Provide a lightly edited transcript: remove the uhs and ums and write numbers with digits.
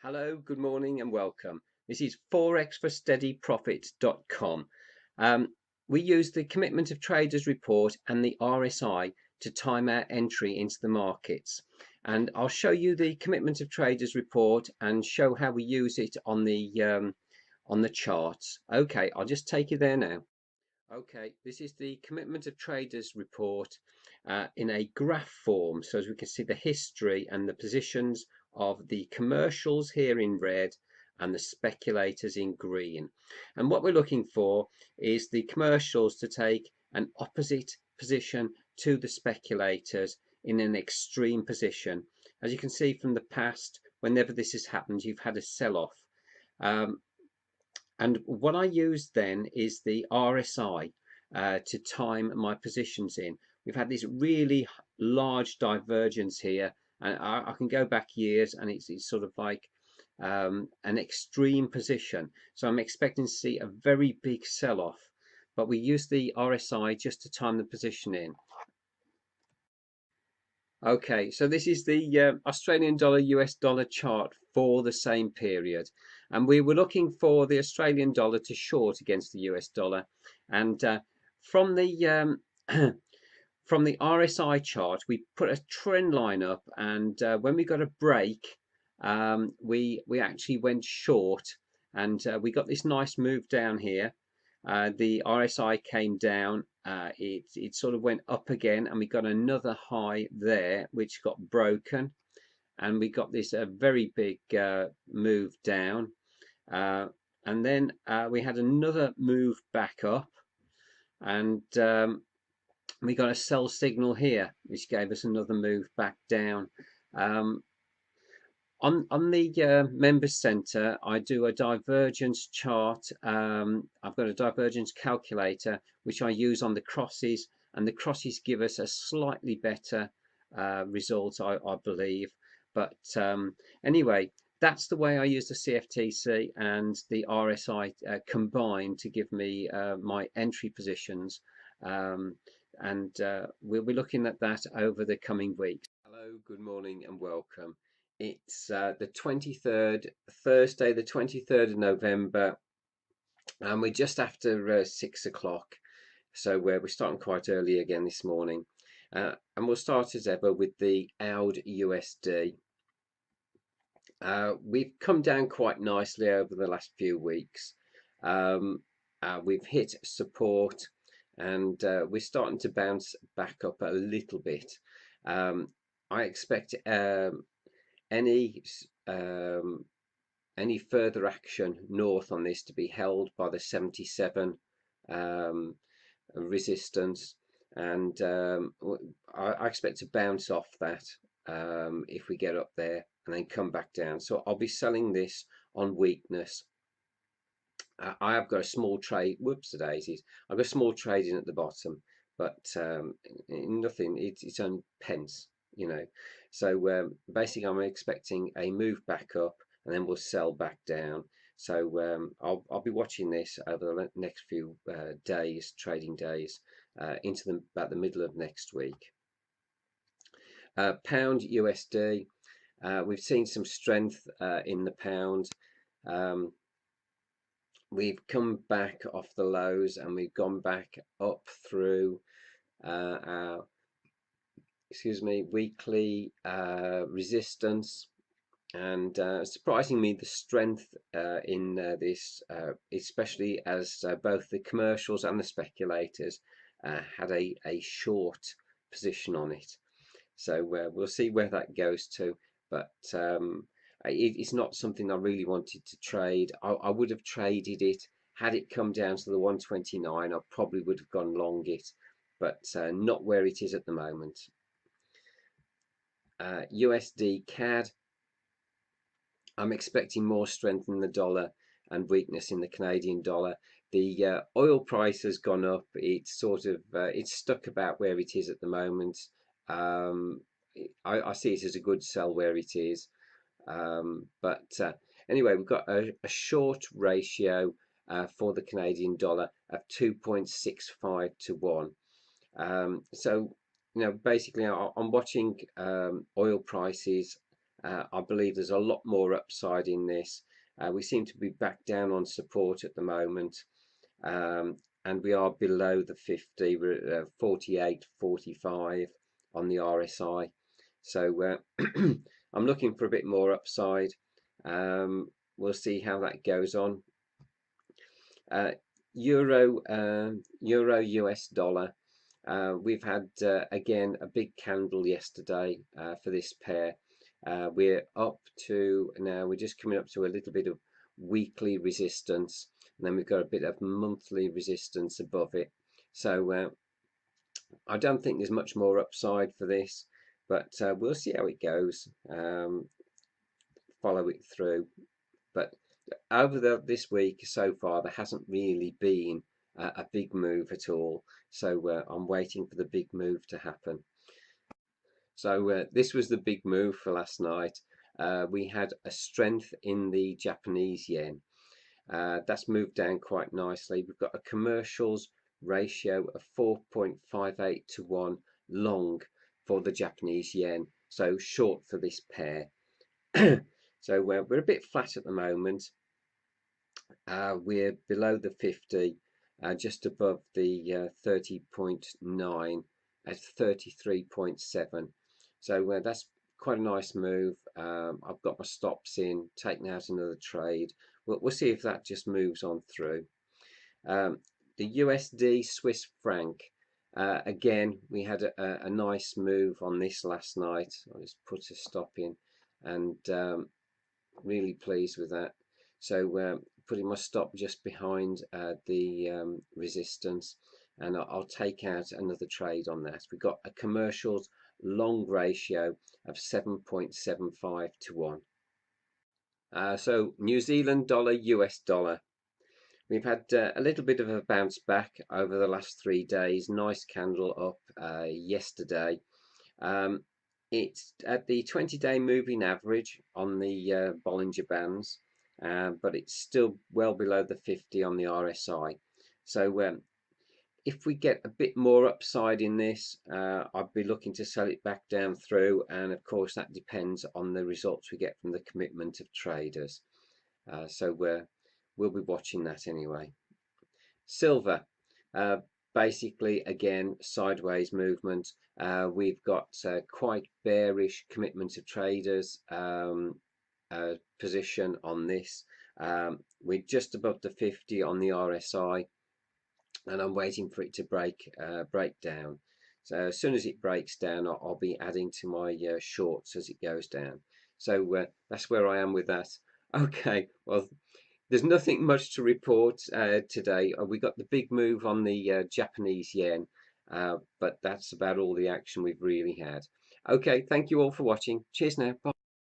Hello, good morning and welcome. This is forexforsteadyprofits.com. We use the Commitment of Traders report and the RSI to time our entry into the markets. And I'll show you the Commitment of Traders report and show how we use it on the charts. Okay, I'll just take you there now. Okay, this is the Commitment of Traders report in a graph form. So as we can see the history and the positions of the commercials here in red and the speculators in green. And what we're looking for is the commercials to take an opposite position to the speculators in an extreme position. As you can see from the past, whenever this has happened, you've had a sell-off. And what I use then is the RSI to time my positions in. We've had this really large divergence here, and I can go back years, and it's sort of like an extreme position. So I'm expecting to see a very big sell-off, but we use the RSI just to time the position in. Okay, so this is the Australian dollar US dollar chart for the same period, and we were looking for the Australian dollar to short against the US dollar, and from the from the RSI chart we put a trend line up, and when we got a break, we actually went short, and we got this nice move down here. The RSI came down, it sort of went up again, and we got another high there which got broken, and we got this very big move down, and then we had another move back up, and we got a sell signal here which gave us another move back down. On the Members Center, I do a divergence chart. I've got a divergence calculator which I use on the crosses, and the crosses give us a slightly better result, I believe. But anyway, that's the way I use the CFTC and the RSI combined to give me my entry positions. And we'll be looking at that over the coming weeks. Hello, good morning and welcome. It's the 23rd, Thursday, the 23rd of November, and we're just after 6 o'clock. So we're starting quite early again this morning. And we'll start as ever with the AUD USD. We've come down quite nicely over the last few weeks. We've hit support, and we're starting to bounce back up a little bit. I expect any further action north on this to be held by the 77 resistance, and I expect to bounce off that if we get up there and then come back down. So I'll be selling this on weakness. I have got a small trade, whoops the daisies, I've got a small trade in at the bottom, but nothing, it's on pence, you know. So basically I'm expecting a move back up, and then we'll sell back down. So I'll be watching this over the next few days, trading days, into about the middle of next week. Pound USD, we've seen some strength in the pound. We've come back off the lows, and we've gone back up through our weekly resistance, and surprisingly the strength in this, especially as both the commercials and the speculators had a short position on it. So we'll see where that goes to, but it's not something I really wanted to trade. I would have traded it had it come down to the 129. I probably would have gone long it, but not where it is at the moment. USD CAD, I'm expecting more strength in the dollar and weakness in the Canadian dollar. The oil price has gone up. It's sort of it's stuck about where it is at the moment. I see it as a good sell where it is. But anyway, we've got a short ratio for the Canadian dollar of 2.65 to 1. So, you know, basically I'm watching oil prices I believe there's a lot more upside in this. We seem to be back down on support at the moment, and we are below the 50. We're at 48.45 on the RSI. So I'm looking for a bit more upside. We'll see how that goes on. Uh, Euro US dollar. We've had again a big candle yesterday for this pair. We're up to now, we're just coming up to a little bit of weekly resistance, and then we've got a bit of monthly resistance above it. So I don't think there's much more upside for this, but we'll see how it goes. Follow it through. But over this week so far, there hasn't really been a big move at all. So I'm waiting for the big move to happen. So this was the big move for last night. We had a strength in the Japanese yen. That's moved down quite nicely. We've got a commercials ratio of 4.58 to 1 long for the Japanese yen, so short for this pair. So we're a bit flat at the moment. We're below the 50, just above the 30.9 at 33.7. So that's quite a nice move. I've got my stops in, taking out another trade. We'll see if that just moves on through. The USD Swiss franc. Again, we had a nice move on this last night. I'll just put a stop in, and really pleased with that. So putting my stop just behind the resistance, and I'll take out another trade on that. We've got a commercials long ratio of 7.75 to 1. So New Zealand dollar, US dollar. We've had a little bit of a bounce back over the last 3 days. Nice candle up yesterday. It's at the 20-day moving average on the Bollinger Bands, but it's still well below the 50 on the RSI. So if we get a bit more upside in this, I'd be looking to sell it back down through, and of course that depends on the results we get from the commitment of traders. So we'll be watching that anyway. Silver. Basically, again, sideways movement. We've got quite bearish commitment of traders position on this. We're just above the 50 on the RSI, and I'm waiting for it to break down. So as soon as it breaks down, I'll be adding to my shorts as it goes down. So that's where I am with that. Okay, well, there's nothing much to report today. We got the big move on the Japanese yen, but that's about all the action we've really had. Okay, thank you all for watching. Cheers now. Bye.